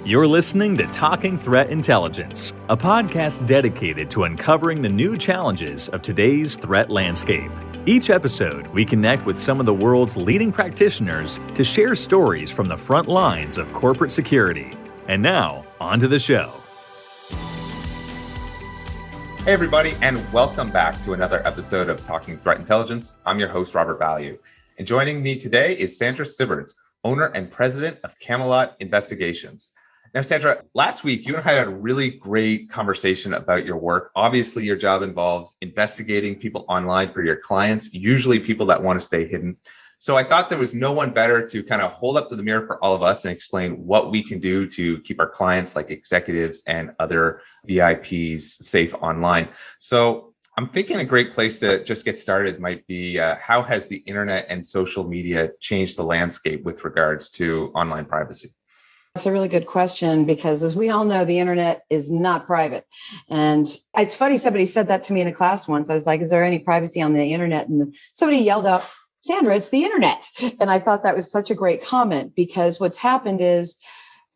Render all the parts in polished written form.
You're listening to Talking Threat Intelligence, a podcast dedicated to uncovering the new challenges of today's threat landscape. Each episode, we connect with some of the world's leading practitioners to share stories from the front lines of corporate security. And now, on to the show. Hey everybody, and welcome back to another episode of Talking Threat Intelligence. I'm your host, Robert Value. And joining me today is Sandra Stibbards, owner and president of Camelot Investigations. Now, Sandra, last week, you and I had a really great conversation about your work. Obviously, your job involves investigating people online for your clients, usually people that want to stay hidden. So I thought there was no one better to kind of hold up to the mirror for all of us and explain what we can do to keep our clients, like executives and other VIPs, safe online. So I'm thinking a great place to just get started might be how has the internet and social media changed the landscape with regards to online privacy? That's a really good question because, as we all know, the internet is not private. And it's funny, somebody said that to me in a class once. I was like, is there any privacy on the internet? And somebody yelled out, Sandra, it's the internet. And I thought that was such a great comment because what's happened is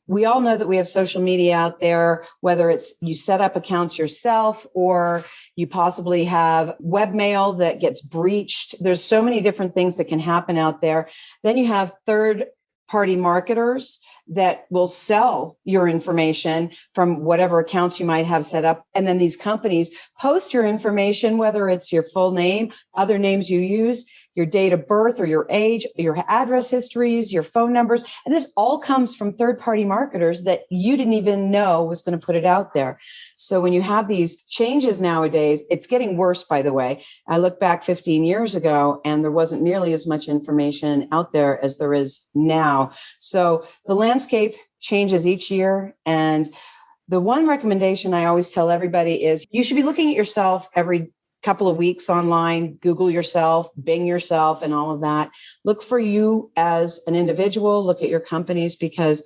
we all know that we have social media out there, whether it's you set up accounts yourself or you possibly have webmail that gets breached. There's so many different things that can happen out there. Then you have third-party marketers that will sell your information from whatever accounts you might have set up. And then these companies post your information, whether it's your full name, other names you use, your date of birth or your age, your address histories, your phone numbers. And this all comes from third-party marketers that you didn't even know was going to put it out there. So when you have these changes nowadays, it's getting worse, by the way. I look back 15 years ago and there wasn't nearly as much information out there as there is now. So the landscape changes each year. And the one recommendation I always tell everybody is you should be looking at yourself every couple of weeks online, Google yourself, Bing yourself, and all of that. Look for you as an individual, look at your companies, because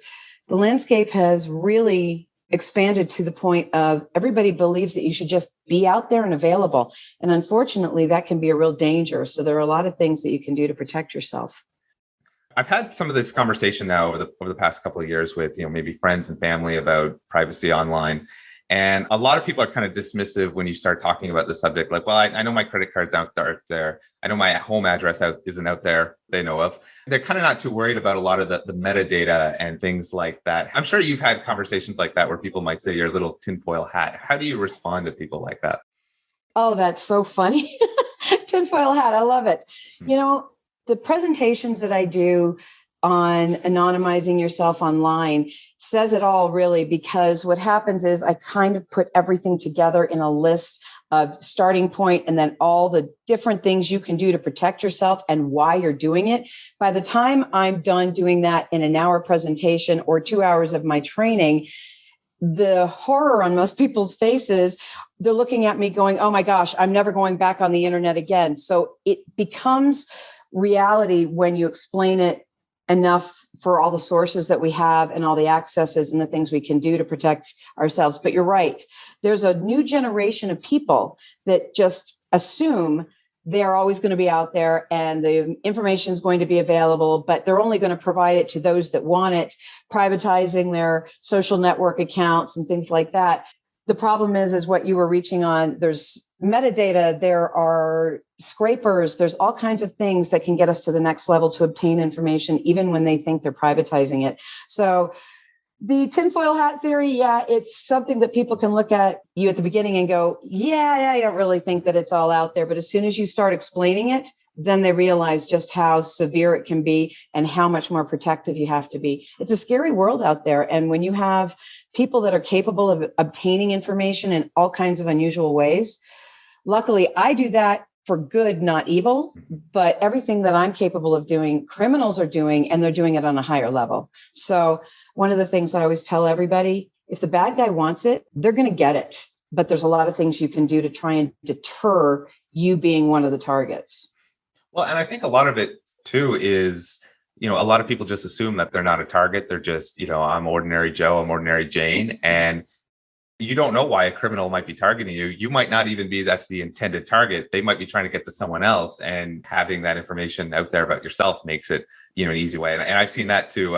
the landscape has really expanded to the point of everybody believes that you should just be out there and available. And unfortunately, that can be a real danger. So there are a lot of things that you can do to protect yourself. I've had some of this conversation now over the past couple of years with, maybe friends and family about privacy online. And a lot of people are kind of dismissive when you start talking about the subject. Like, well, I know my credit card's out there. I know my home address isn't out there, they know of. They're kind of not too worried about a lot of the metadata and things like that. I'm sure you've had conversations like that where people might say you're a little tinfoil hat. How do you respond to people like that? Oh, that's so funny. Tinfoil hat. I love it. The presentations that I do on anonymizing yourself online says it all, really, because what happens is I kind of put everything together in a list of starting point and then all the different things you can do to protect yourself and why you're doing it. By the time I'm done doing that in an hour presentation or 2 hours of my training, the horror on most people's faces, they're looking at me going, oh my gosh, I'm never going back on the internet again. So it becomes reality when you explain it enough for all the sources that we have and all the accesses and the things we can do to protect ourselves. But you're right. There's a new generation of people that just assume they're always going to be out there and the information is going to be available, but they're only going to provide it to those that want it, privatizing their social network accounts and things like that. The problem is what you were reaching on. There's metadata, there are scrapers, there's all kinds of things that can get us to the next level to obtain information, even when they think they're privatizing it. So the tinfoil hat theory, it's something that people can look at you at the beginning and go, I don't really think that it's all out there. But as soon as you start explaining it, then they realize just how severe it can be and how much more protective you have to be. It's a scary world out there. And when you have people that are capable of obtaining information in all kinds of unusual ways, luckily I do that for good, not evil, but everything that I'm capable of doing, criminals are doing, and they're doing it on a higher level. So one of the things I always tell everybody, if the bad guy wants it, they're going to get it. But there's a lot of things you can do to try and deter you being one of the targets. Well, and I think a lot of it too is, a lot of people just assume that they're not a target. They're just, I'm ordinary Joe, I'm ordinary Jane. And you don't know why a criminal might be targeting you. You might not even be that's the intended target. They might be trying to get to someone else, and having that information out there about yourself makes it, an easy way. And I've seen that too.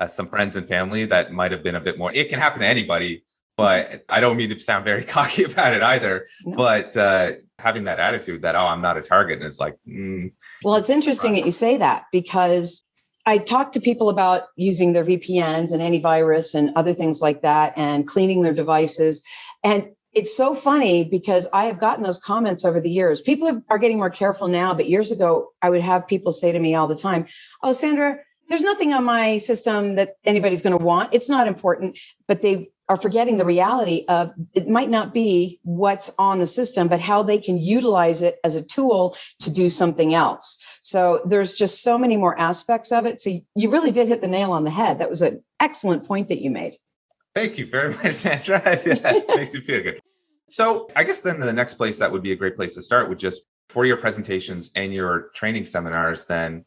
some friends and family that might have been a bit more, it can happen to anybody, but I don't mean to sound very cocky about it either. No. But having that attitude that, oh, I'm not a target. And it's like, Well, it's interesting that you say that, because I talk to people about using their VPNs and antivirus and other things like that and cleaning their devices. And it's so funny because I have gotten those comments over the years. People are getting more careful now, but years ago, I would have people say to me all the time, oh, Sandra, there's nothing on my system that anybody's going to want. It's not important, but they are forgetting the reality of it might not be what's on the system, but how they can utilize it as a tool to do something else. So there's just so many more aspects of it. So you really did hit the nail on the head. That was an excellent point that you made. Thank you very much, Sandra. It makes me feel good. So I guess then the next place that would be a great place to start would just, for your presentations and your training seminars, then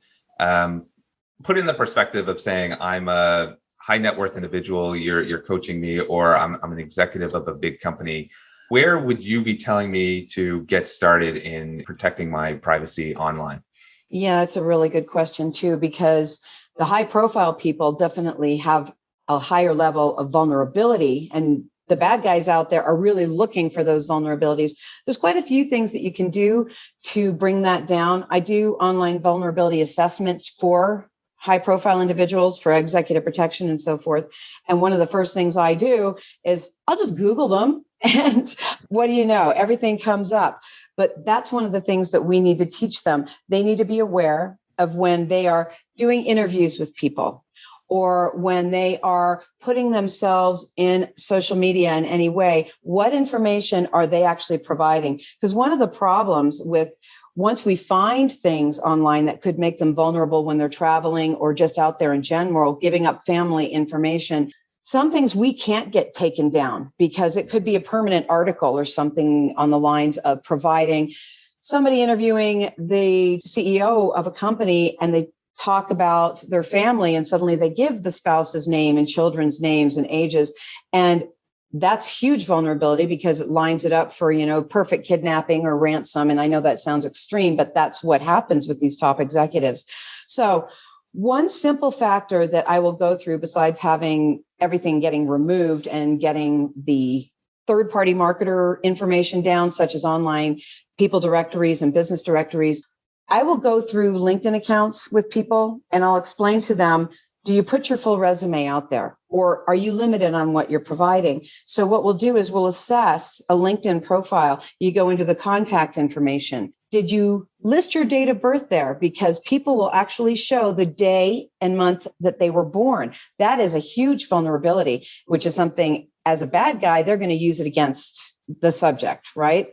put in the perspective of saying, I'm a high net worth individual, you're coaching me, or I'm an executive of a big company. Where would you be telling me to get started in protecting my privacy online? Yeah, it's a really good question too, because the high profile people definitely have a higher level of vulnerability, and the bad guys out there are really looking for those vulnerabilities. There's quite a few things that you can do to bring that down. I do online vulnerability assessments for high profile individuals, for executive protection and so forth. And one of the first things I do is I'll just Google them. And what do you know? Everything comes up. But that's one of the things that we need to teach them. They need to be aware of when they are doing interviews with people, or when they are putting themselves in social media in any way, what information are they actually providing? Because one of the problems with, once we find things online that could make them vulnerable when they're traveling or just out there in general, giving up family information, some things we can't get taken down because it could be a permanent article or something on the lines of providing somebody interviewing the CEO of a company, and they talk about their family and suddenly they give the spouse's name and children's names and ages. And that's huge vulnerability because it lines it up for, perfect kidnapping or ransom. And I know that sounds extreme, but that's what happens with these top executives. So one simple factor that I will go through, besides having everything getting removed and getting the third-party marketer information down, such as online people directories and business directories, I will go through LinkedIn accounts with people and I'll explain to them, do you put your full resume out there, or are you limited on what you're providing? So what we'll do is we'll assess a LinkedIn profile. You go into the contact information. Did you list your date of birth there? Because people will actually show the day and month that they were born. That is a huge vulnerability, which is something, as a bad guy, they're going to use it against the subject, right?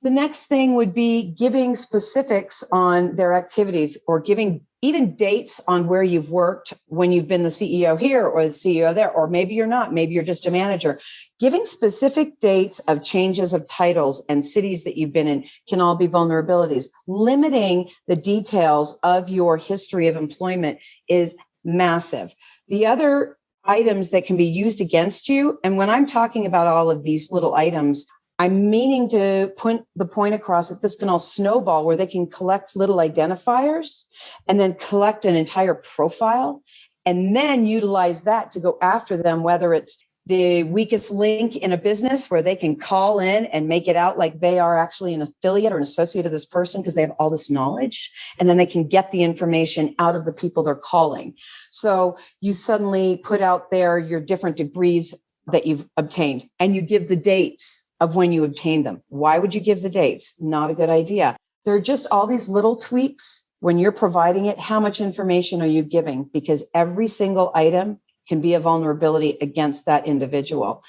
The next thing would be giving specifics on their activities, or giving even dates on where you've worked when you've been the CEO here or the CEO there, or maybe you're not, maybe you're just a manager. Giving specific dates of changes of titles and cities that you've been in can all be vulnerabilities. Limiting the details of your history of employment is massive. The other items that can be used against you, and when I'm talking about all of these little items, I'm meaning to put the point across that this can all snowball, where they can collect little identifiers and then collect an entire profile and then utilize that to go after them, whether it's the weakest link in a business where they can call in and make it out like they are actually an affiliate or an associate of this person because they have all this knowledge, and then they can get the information out of the people they're calling. So you suddenly put out there your different degrees that you've obtained, and you give the dates of when you obtained them. Why would you give the dates? Not a good idea. There are just all these little tweaks when you're providing it. How much information are you giving? Because every single item can be a vulnerability against that individual.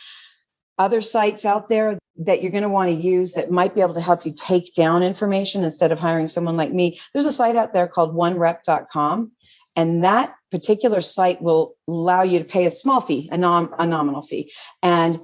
Other sites out there that you're going to want to use that might be able to help you take down information instead of hiring someone like me. There's a site out there called onerep.com. And that particular site will allow you to pay a small fee, a nominal fee. And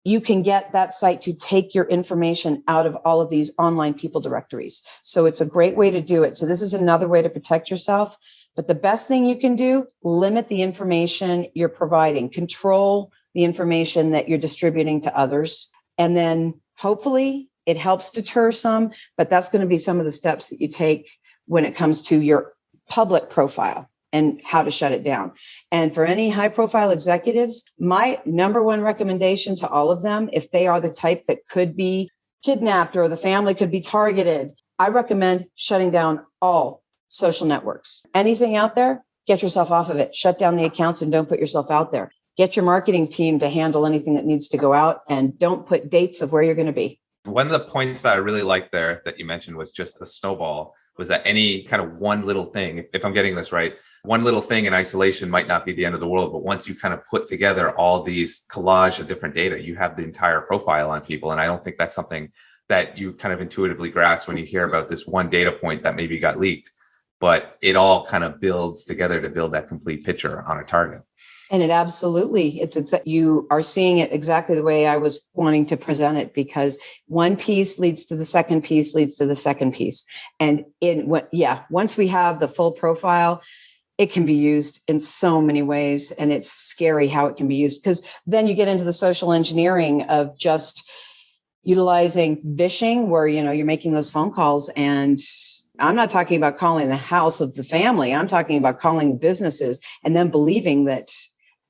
you can get that site to take your information out of all of these online people directories. So it's a great way to do it. So this is another way to protect yourself. But the best thing you can do, limit the information you're providing, control the information that you're distributing to others. And then hopefully it helps deter some, but that's going to be some of the steps that you take when it comes to your public profile and how to shut it down. And for any high profile executives, my number one recommendation to all of them, if they are the type that could be kidnapped or the family could be targeted, I recommend shutting down all social networks. Anything out there, get yourself off of it. Shut down the accounts and don't put yourself out there. Get your marketing team to handle anything that needs to go out, and don't put dates of where you're going to be. One of the points that I really liked there that you mentioned was just the snowball, was that any kind of one little thing, if I'm getting this right, one little thing in isolation might not be the end of the world. But once you kind of put together all these collage of different data, you have the entire profile on people. And I don't think that's something that you kind of intuitively grasp when you hear about this one data point that maybe got leaked, but it all kind of builds together to build that complete picture on a target. And it absolutely, you are seeing it exactly the way I was wanting to present it, because one piece leads to the second piece, leads to the second piece. And once we have the full profile, it can be used in so many ways. And it's scary how it can be used, because then you get into the social engineering of just utilizing phishing, where, you're making those phone calls. And I'm not talking about calling the house of the family. I'm talking about calling the businesses and then believing that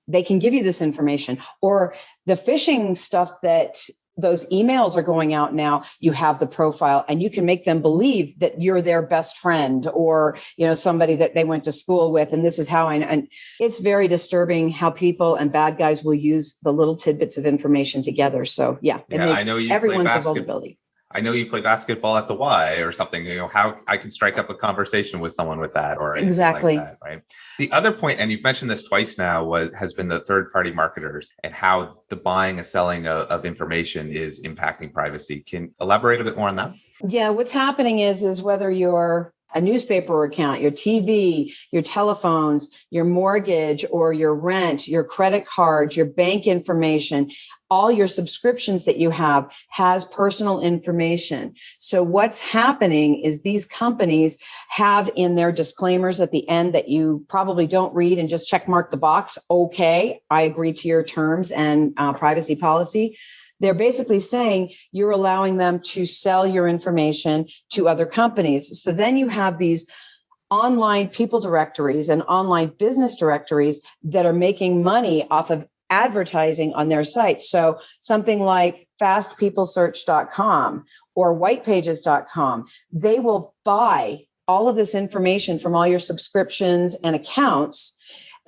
they can give you this information. Or the phishing stuff, that those emails are going out now, you have the profile and you can make them believe that you're their best friend, or, somebody that they went to school with. And this is how and it's very disturbing how people and bad guys will use the little tidbits of information together. So it makes everyone's a vulnerability. I know you play basketball at the Y or something, how I can strike up a conversation with someone with that, or exactly like that, right? The other point, and you've mentioned this twice now, has been the third-party marketers and how the buying and selling of information is impacting privacy. Can you elaborate a bit more on that? Yeah, what's happening is whether you're a newspaper account, your TV, your telephones, your mortgage or your rent, your credit cards, your bank information, all your subscriptions that you have has personal information. So what's happening is these companies have in their disclaimers at the end that you probably don't read and just check mark the box. Okay, I agree to your terms and privacy policy. They're basically saying you're allowing them to sell your information to other companies. So then you have these online people directories and online business directories that are making money off of advertising on their site. So something like fastpeoplesearch.com or whitepages.com, they will buy all of this information from all your subscriptions and accounts,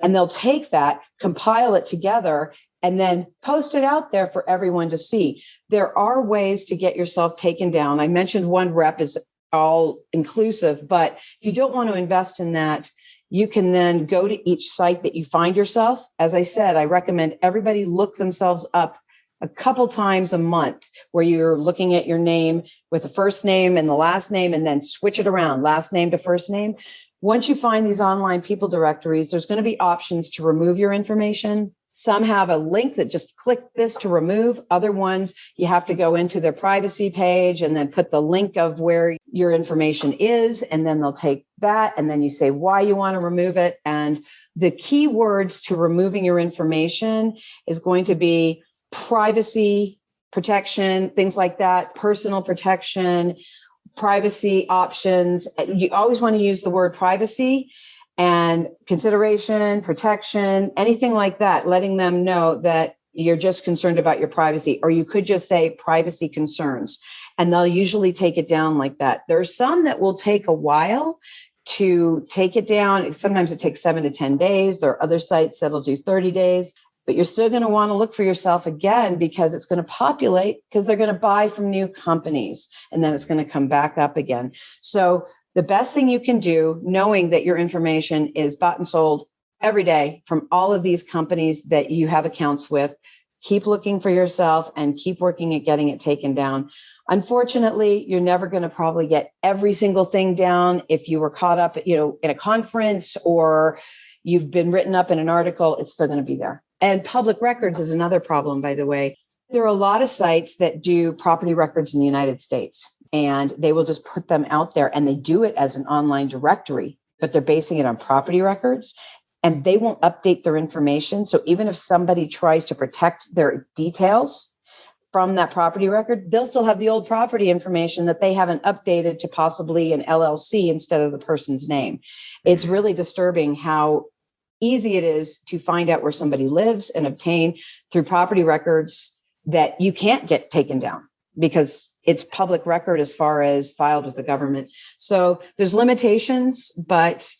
and they'll take that, compile it together, and then post it out there for everyone to see. There are ways to get yourself taken down. I mentioned one rep is all inclusive, but if you don't want to invest in that, you can then go to each site that you find yourself. As I said, I recommend everybody look themselves up a couple times a month, where you're looking at your name with the first name and the last name, and then switch it around, last name to first name. Once you find these online people directories, there's going to be options to remove your information. Some have a link that just click this to remove. Other ones, you have to go into their privacy page and then put the link of where your information is. And then they'll take that. And then you say why you want to remove it. And the key words to removing your information is going to be privacy protection, things like that, personal protection, privacy options. You always want to use the word privacy and consideration, protection, anything like that, letting them know that you're just concerned about your privacy. Or you could just say privacy concerns, and they'll usually take it down like that. There's some that will take a while to take it down. Sometimes it takes 7 to 10 days. There are other sites that'll do 30 days. But you're still going to want to look for yourself again, because it's going to populate, because they're going to buy from new companies, and then it's going to come back up again. So the best thing you can do, knowing that your information is bought and sold every day from all of these companies that you have accounts with, keep looking for yourself and keep working at getting it taken down. Unfortunately, you're never going to probably get every single thing down. If you were caught up, in a conference, or you've been written up in an article, it's still going to be there. And public records is another problem, by the way. There are a lot of sites that do property records in the United States, and they will just put them out there, and they do it as an online directory, but they're basing it on property records, and they won't update their information. So even if somebody tries to protect their details, from that property record, they'll still have the old property information that they haven't updated to possibly an LLC instead of the person's name. It's really disturbing how easy it is to find out where somebody lives and obtain through property records that you can't get taken down because it's public record as far as filed with the government. So there's limitations, but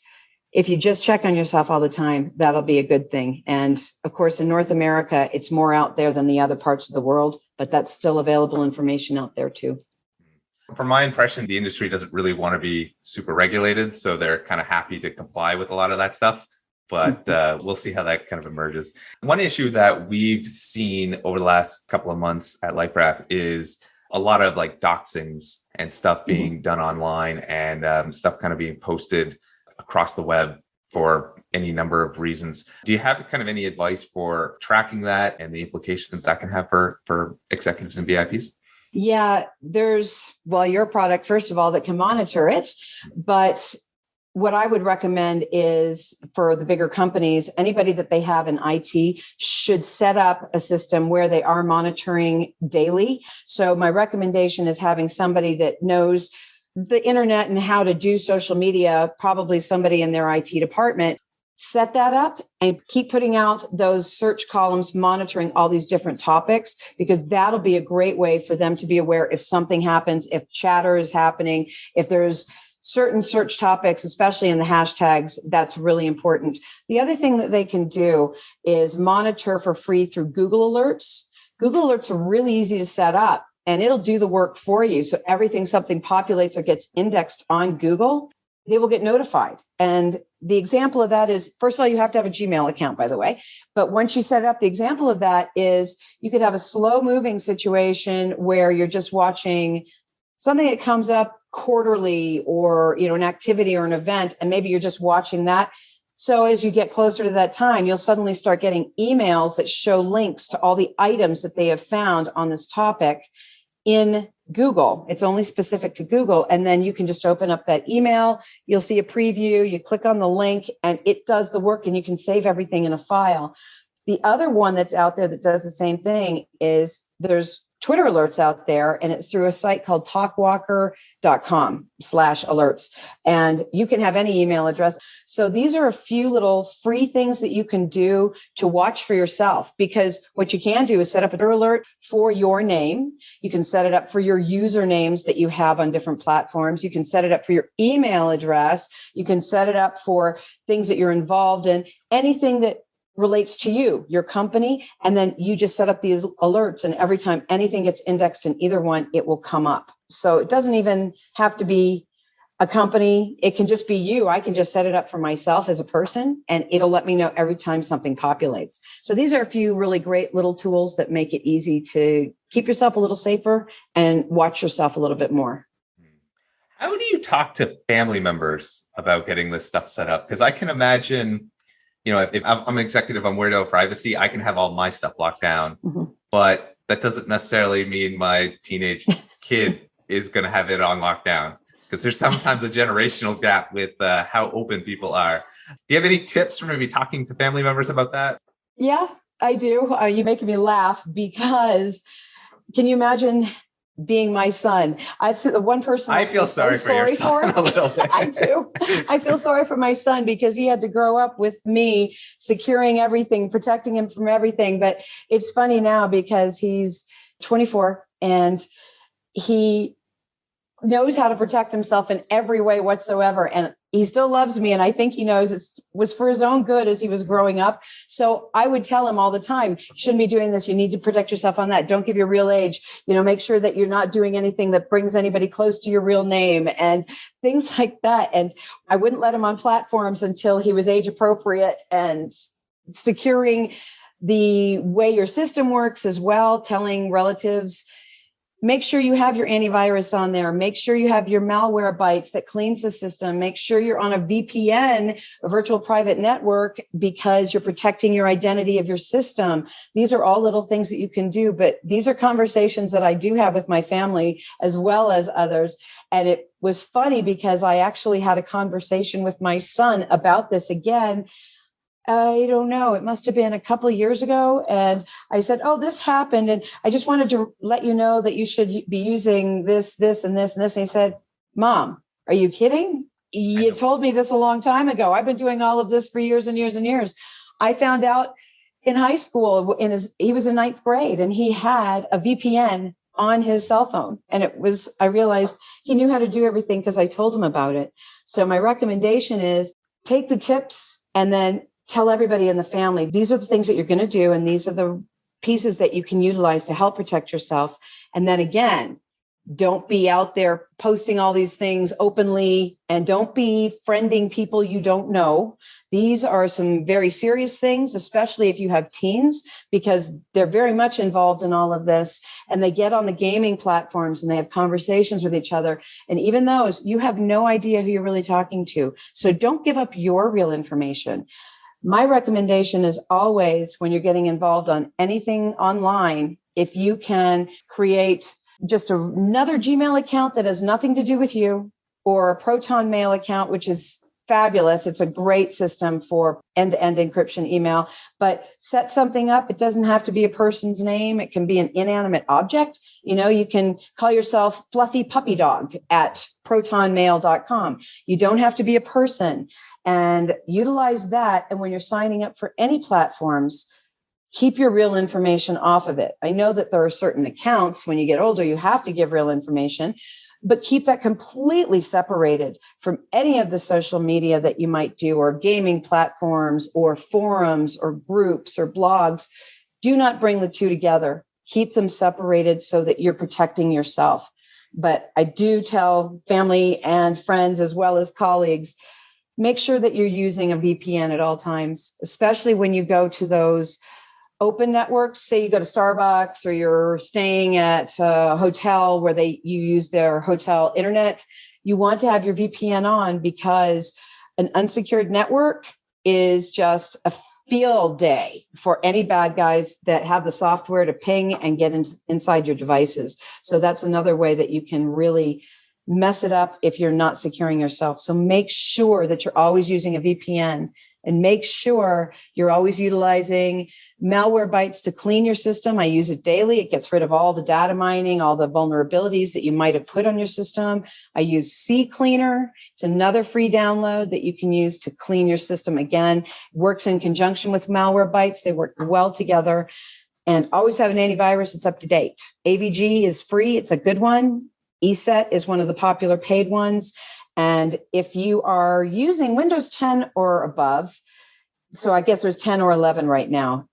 if you just check on yourself all the time, that'll be a good thing. And of course, in North America, it's more out there than the other parts of the world, but that's still available information out there too. From my impression, the industry doesn't really want to be super regulated, so they're kind of happy to comply with a lot of that stuff. But we'll see how that kind of emerges. One issue that we've seen over the last couple of months at LifeRap is a lot of like doxings and stuff being done online and stuff kind of being posted across the web for any number of reasons. Do you have kind of any advice for tracking that and the implications that can have for executives and VIPs? Yeah, there's, well, your product, first of all, that can monitor it. But what I would recommend is for the bigger companies, anybody that they have in IT should set up a system where they are monitoring daily. So my recommendation is having somebody that knows the internet and how to do social media, probably somebody in their IT department. Set that up and keep putting out those search columns, monitoring all these different topics, because that'll be a great way for them to be aware if something happens, if chatter is happening, if there's certain search topics, especially in the hashtags. That's really important. The other thing that they can do is monitor for free through Google Alerts. Google Alerts are really easy to set up and it'll do the work for you. So something populates or gets indexed on Google, they will get notified. And the example of that is, first of all, you have to have a Gmail account, by the way. But once you set it up, the example of that is you could have a slow moving situation where you're just watching something that comes up quarterly or, an activity or an event, and maybe you're just watching that. So as you get closer to that time, you'll suddenly start getting emails that show links to all the items that they have found on this topic in Google. It's only specific to Google. And then you can just open up that email. You'll see a preview. You click on the link and it does the work and you can save everything in a file. The other one that's out there that does the same thing is there's Twitter alerts out there, and it's through a site called talkwalker.com/alerts. And you can have any email address. So these are a few little free things that you can do to watch for yourself, because what you can do is set up a Twitter alert for your name. You can set it up for your usernames that you have on different platforms. You can set it up for your email address. You can set it up for things that you're involved in, anything that relates to you, your company, and then you just set up these alerts, and every time anything gets indexed in either one, it will come up. So it doesn't even have to be a company. It can just be you. I can just set it up for myself as a person, and it'll let me know every time something populates. So these are a few really great little tools that make it easy to keep yourself a little safer and watch yourself a little bit more. How do you talk to family members about getting this stuff set up? Because I can imagine, if I'm an executive on Weirdo Privacy, I can have all my stuff locked down, but that doesn't necessarily mean my teenage kid is going to have it on lockdown, because there's sometimes a generational gap with how open people are. Do you have any tips for maybe talking to family members about that? Yeah, I do. You're making me laugh, because can you imagine being my son? The one person I feel sorry for your son a little bit. I do. I feel sorry for my son because he had to grow up with me securing everything, protecting him from everything. But it's funny now because he's 24 and he knows how to protect himself in every way whatsoever. And he still loves me. And I think he knows it was for his own good as he was growing up. So I would tell him all the time, you shouldn't be doing this. You need to protect yourself on that. Don't give your real age. Make sure that you're not doing anything that brings anybody close to your real name and things like that. And I wouldn't let him on platforms until he was age appropriate, and securing the way your system works as well, telling relatives, make sure you have your antivirus on there. Make sure you have your malware bytes that cleans the system. Make sure you're on a VPN, a virtual private network, because you're protecting your identity of your system. These are all little things that you can do, but these are conversations that I do have with my family as well as others. And it was funny because I actually had a conversation with my son about this again I don't know. It must have been a couple of years ago. And I said, oh, this happened. And I just wanted to let you know that you should be using this, this, and this, and this. And he said, Mom, are you kidding? You told me this a long time ago. I've been doing all of this for years and years and years. I found out in high school, he was in ninth grade, and he had a VPN on his cell phone. And I realized he knew how to do everything because I told him about it. So my recommendation is take the tips and then tell everybody in the family, these are the things that you're going to do. And these are the pieces that you can utilize to help protect yourself. And then again, don't be out there posting all these things openly, and don't be friending people you don't know. These are some very serious things, especially if you have teens, because they're very much involved in all of this, and they get on the gaming platforms and they have conversations with each other. And even those, you have no idea who you're really talking to. So don't give up your real information. My recommendation is always, when you're getting involved on anything online, if you can create just another Gmail account that has nothing to do with you, or a Proton Mail account, which is fabulous. It's a great system for end-to-end encryption email, but set something up. It doesn't have to be a person's name. It can be an inanimate object. You can call yourself Fluffy Puppy Dog at protonmail.com. You don't have to be a person, and utilize that. And when you're signing up for any platforms, keep your real information off of it. I know that there are certain accounts when you get older, you have to give real information, but keep that completely separated from any of the social media that you might do, or gaming platforms, or forums, or groups, or blogs. Do not bring the two together. Keep them separated so that you're protecting yourself. But I do tell family and friends, as well as colleagues, make sure that you're using a VPN at all times, especially when you go to those open networks. Say you go to Starbucks, or you're staying at a hotel where you use their hotel internet. You want to have your VPN on, because an unsecured network is just a field day for any bad guys that have the software to ping and get inside your devices. So that's another way that you can really mess it up if you're not securing yourself. So make sure that you're always using a VPN, and make sure you're always utilizing Malwarebytes to clean your system. I use it daily. It gets rid of all the data mining, all the vulnerabilities that you might have put on your system. I use CCleaner. It's another free download that you can use to clean your system. Again, works in conjunction with Malwarebytes. They work well together. And always have an antivirus that's up to date. AVG is free. It's a good one. ESET is one of the popular paid ones. And if you are using Windows 10 or above, so I guess there's 10 or 11 right now,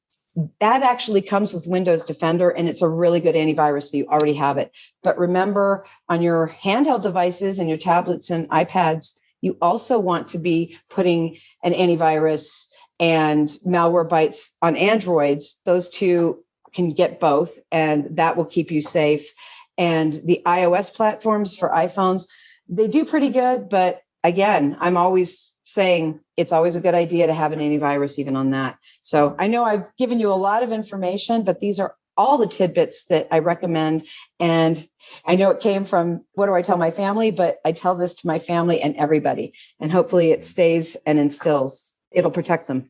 that actually comes with Windows Defender, and it's a really good antivirus, so you already have it. But remember, on your handheld devices and your tablets and iPads, you also want to be putting an antivirus and Malwarebytes on Androids. Those two can get both, and that will keep you safe. And the iOS platforms for iPhones, they do pretty good. But again, I'm always saying it's always a good idea to have an antivirus even on that. So I know I've given you a lot of information, but these are all the tidbits that I recommend. And I know it came from, what do I tell my family? But I tell this to my family and everybody. And hopefully it stays and instills. It'll protect them.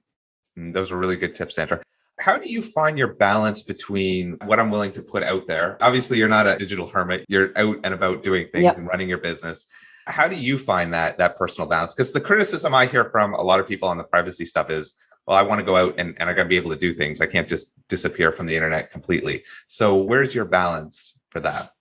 Those are really good tips, Sandra. How do you find your balance between what I'm willing to put out there? Obviously, you're not a digital hermit. You're out and about doing things and running your business. How do you find that personal balance? Because the criticism I hear from a lot of people on the privacy stuff is, well, I want to go out and I got to be able to do things. I can't just disappear from the internet completely. So where's your balance for that?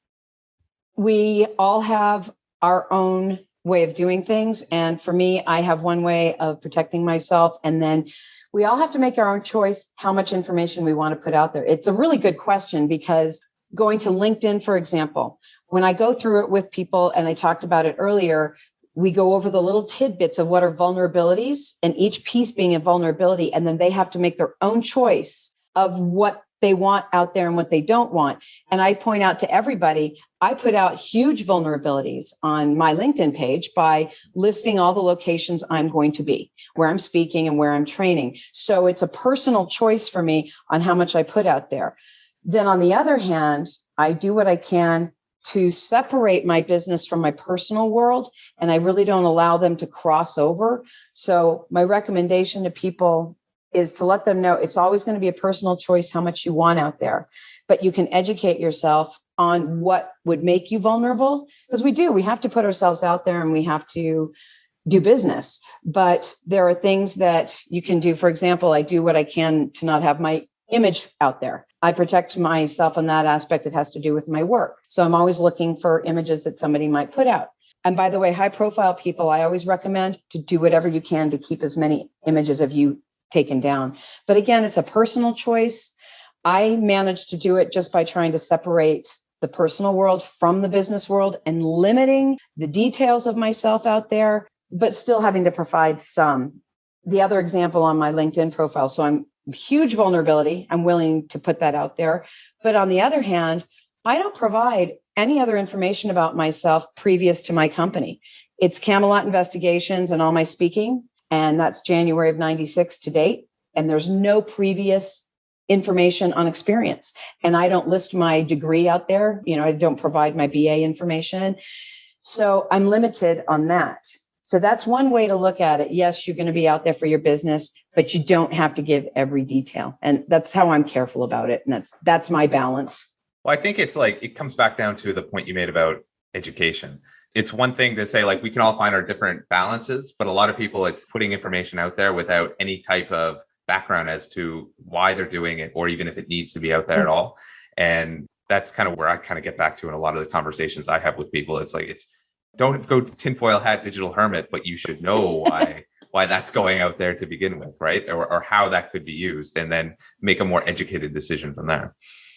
We all have our own way of doing things. And for me, I have one way of protecting myself. And then we all have to make our own choice how much information we want to put out there. It's a really good question, because going to LinkedIn, for example, when I go through it with people, and I talked about it earlier, we go over the little tidbits of what are vulnerabilities, and each piece being a vulnerability. And then they have to make their own choice of what they want out there and what they don't want. And I point out to everybody, I put out huge vulnerabilities on my LinkedIn page by listing all the locations I'm going to be, where I'm speaking and where I'm training. So it's a personal choice for me on how much I put out there. Then on the other hand, I do what I can to separate my business from my personal world, and I really don't allow them to cross over. So my recommendation to people is to let them know it's always going to be a personal choice how much you want out there, but you can educate yourself on what would make you vulnerable. Because we have to put ourselves out there and we have to do business. But there are things that you can do. For example, I do what I can to not have my image out there. I protect myself in that aspect. It has to do with my work. So I'm always looking for images that somebody might put out. And by the way, high profile people, I always recommend to do whatever you can to keep as many images of you taken down. But again, it's a personal choice. I managed to do it just by trying to separate the personal world from the business world and limiting the details of myself out there, but still having to provide some. The other example on my LinkedIn profile, so I'm huge vulnerability. I'm willing to put that out there. But on the other hand, I don't provide any other information about myself previous to my company. It's Camelot Investigations and all my speaking. And that's January of 96 to date. And there's no previous information on experience. And I don't list my degree out there. I don't provide my BA information. So I'm limited on that. So that's one way to look at it. Yes, you're going to be out there for your business, but you don't have to give every detail. And that's how I'm careful about it. And that's my balance. Well, I think it's like, it comes back down to the point you made about education. It's one thing to say, like, we can all find our different balances, but a lot of people, it's putting information out there without any type of background as to why they're doing it, or even if it needs to be out there at all. And that's kind of where I kind of get back to in a lot of the conversations I have with people. It's like, don't go tinfoil hat digital hermit, but you should know why that's going out there to begin with, right? Or how that could be used, and then make a more educated decision from there.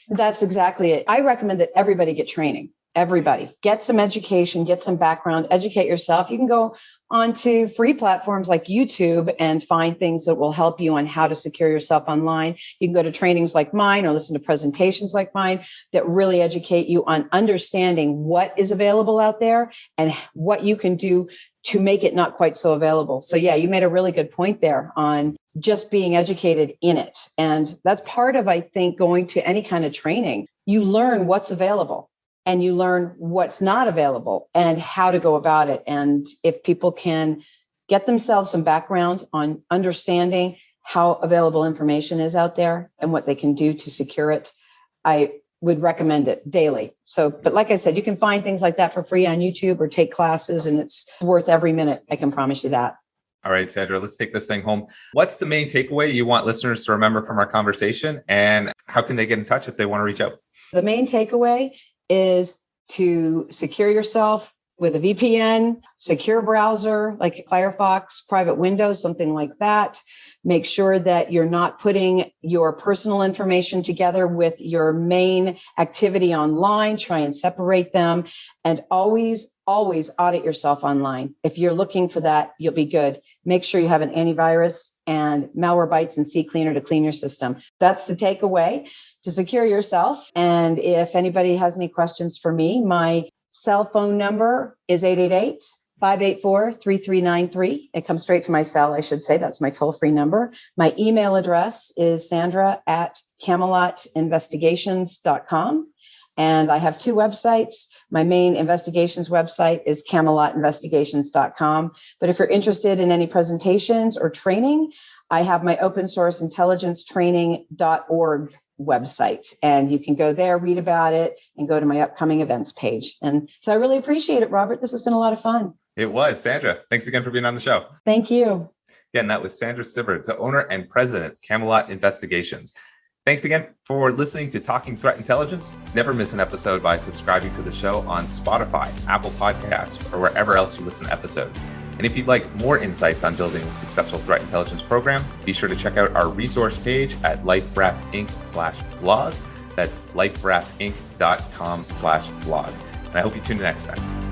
That's exactly it. I recommend that everybody get training. Everybody get some education, get some background, educate yourself. You can go onto free platforms like YouTube and find things that will help you on how to secure yourself online. You can go to trainings like mine or listen to presentations like mine that really educate you on understanding what is available out there and what you can do to make it not quite so available. So yeah, you made a really good point there on just being educated in it. And that's part of, I think, going to any kind of training. You learn what's available and you learn what's not available and how to go about it. And if people can get themselves some background on understanding how available information is out there and what they can do to secure it, I would recommend it daily. So, but like I said, you can find things like that for free on YouTube or take classes, and it's worth every minute. I can promise you that. All right, Sandra, let's take this thing home. What's the main takeaway you want listeners to remember from our conversation, and how can they get in touch if they want to reach out? The main takeaway is to secure yourself with a VPN, secure browser like Firefox, private Windows, something like that. Make sure that you're not putting your personal information together with your main activity online. Try and separate them, and always audit yourself online. If you're looking for that, you'll be good. Make sure you have an antivirus and Malwarebytes and CCleaner to clean your system. That's the takeaway, to secure yourself. And if anybody has any questions for me, my cell phone number is 888-584-3393. It comes straight to my cell, I should say. That's my toll-free number. My email address is sandra@camelotinvestigations.com. And I have two websites. My main investigations website is camelotinvestigations.com. But if you're interested in any presentations or training, I have my open source intelligencetraining.org website, and you can go there, read about it, and go to my upcoming events page. And so I really appreciate it, Robert. This has been a lot of fun. It was. Sandra, thanks again for being on the show. Thank you. Again, that was Sandra Stibbards, the owner and president of Camelot Investigations. Thanks again for listening to Talking Threat Intelligence. Never miss an episode by subscribing to the show on Spotify, Apple Podcasts, or wherever else you listen to episodes. And if you'd like more insights on building a successful threat intelligence program, be sure to check out our resource page at liferafinc.com/blog. That's liferafinc.com/blog. And I hope you tune in next time.